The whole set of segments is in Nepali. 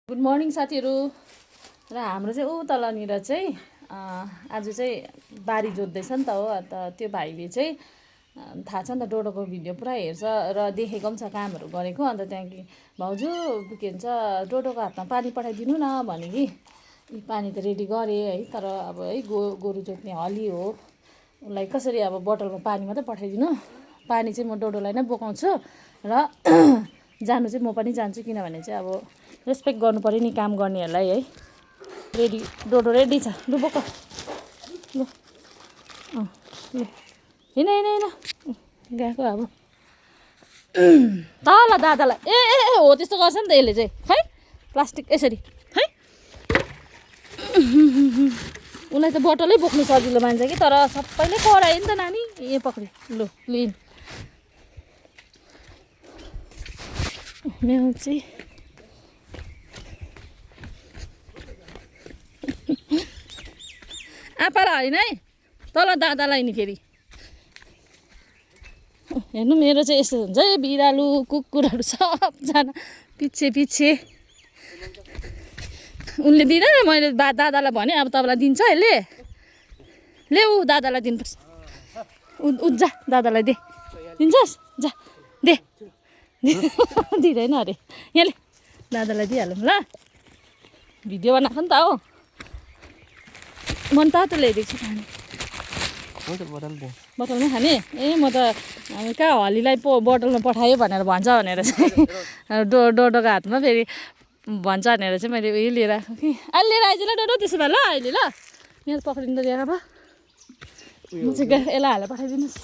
गुड मर्निङ साथीहरू। र हाम्रो चाहिँ तलनिर चाहिँ आज चाहिँ बारी जोत्दैछ नि त हो। अन्त त्यो भाइले चाहिँ थाहा छ नि त डोडोको भिडियो पुरा हेर्छ र देखेको पनि छ कामहरू गरेको। अन्त त्यहाँदेखि भाउजू के भन्छ डोडोको हातमा पानी पठाइदिनु न भने कि पानी त रेडी गरेँ है, तर अब है गोरु जोत्ने हली हो, उसलाई कसरी अब बोतलमा पानी मात्रै पठाइदिनु। पानी चाहिँ म डोडोलाई नै बोकाउँछु र जानु चाहिँ म पनि जान्छु, किनभने चाहिँ अब रेस्पेक्ट गर्नु पऱ्यो नि काम गर्नेहरूलाई है। रेडी डोडो रेडी छ, लु बोक लु लु हिँड हिँड हिँड गएको अब तल दादालाई ए ए ए हो त्यस्तो गर्छ नि त यसले चाहिँ खै प्लास्टिक यसरी है। उसलाई त बोतलै बोक्नु सजिलो मान्छ कि, तर सबैले करायो नि त नानी। ए पक्रियो लु लिन म्याउची आपालाई होइन है, तल दादालाई नि फेरि हेर्नु। मेरो चाहिँ यस्तो हुन्छ है, बिरालु कुकुरहरू सबजना पछि पछि। उनले दिन मैले दादालाई भने अब तपाईँलाई दिन्छ यसले, ले ऊ दादालाई दिनुपर्छ। उ जा दादालाई दे, दिन्छस् जा दे दिँदैन अरे। यहाँले दादालाई दिइहालौँ ल, भिडियो बनाएको नि त हो। मन तातो ल्याइदिएको छु खाने, बोतलमै खाने। ए म त कहाँ हलीलाई बोतलमा पठायो भनेर भन्छ भनेर चाहिँ डोडोको हातमा फेरि भन्छ भनेर चाहिँ मैले उयो लिएर आएको कि। अहिले लिएर आइज ल डोडो, त्यसो भए ल अहिले ल यहाँ पक्रिँदो दिएर अब म चाहिँ यसलाई हालेर पठाइदिनुहोस्।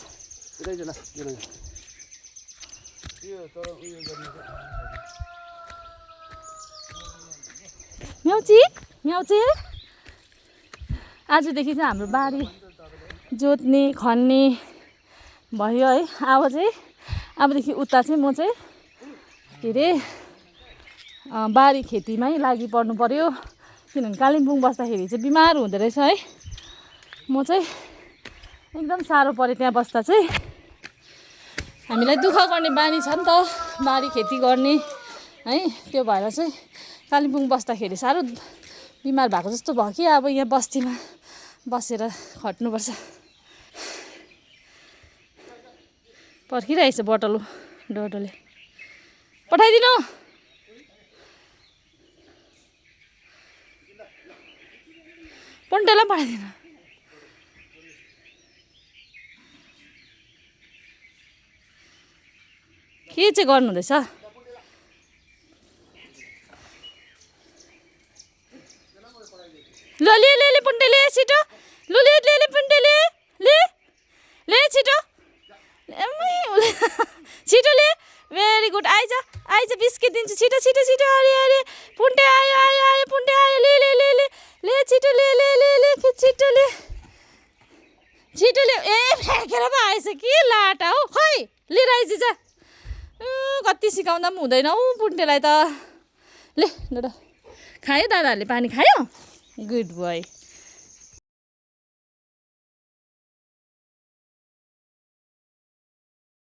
म्याउची म्याउची आजदेखि चाहिँ हाम्रो बारी जोत्ने खन्ने भयो है। अब चाहिँ अबदेखि उता चाहिँ म चाहिँ के अरे बारी खेतीमै लागि पर्नु पऱ्यो, किनभने कालिम्पोङ बस्दाखेरि चाहिँ बिमार हुँदो रहेछ है। म चाहिँ एकदम साह्रो पऱ्यो त्यहाँ बस्दा चाहिँ। हामीलाई दुःख गर्ने बानी छ नि त, बारी खेती गर्ने है। त्यो भएर चाहिँ कालिम्पोङ बस्दाखेरि साह्रो बिमार भएको जस्तो भयो कि। अब यहाँ बस्तीमा बसेर खट्नुपर्छ। पर्खिरहेछ बोतल डोडोले, पठाइदिनु। पुन्टेलाई पठाइदिनु। के चाहिँ गर्नु हुँदैछ? ल ले ले ले पुन्टे ले छिटो, लु ले ले ले पुन्टे ले ले ले छिटो छिटो ले। भेरी गुड, आइज आइज बिस्किट दिन्छु, छिटो छिटो छिटो। अरे अरे पुन्टे आयो आयो आयो पुन्टे आयो, ले ले ले ले ले छिटो ले ले ले ले छिटो ले छिटो ले। ए फ्याँकेर पो आएछ कि लाटा हो, खै लिएर आइज जा। कति सिकाउँदा पनि हुँदैन हौ पुन्टेलाई त। ले दादा खायो, दादाहरूले पानी खायो, गुड बोय।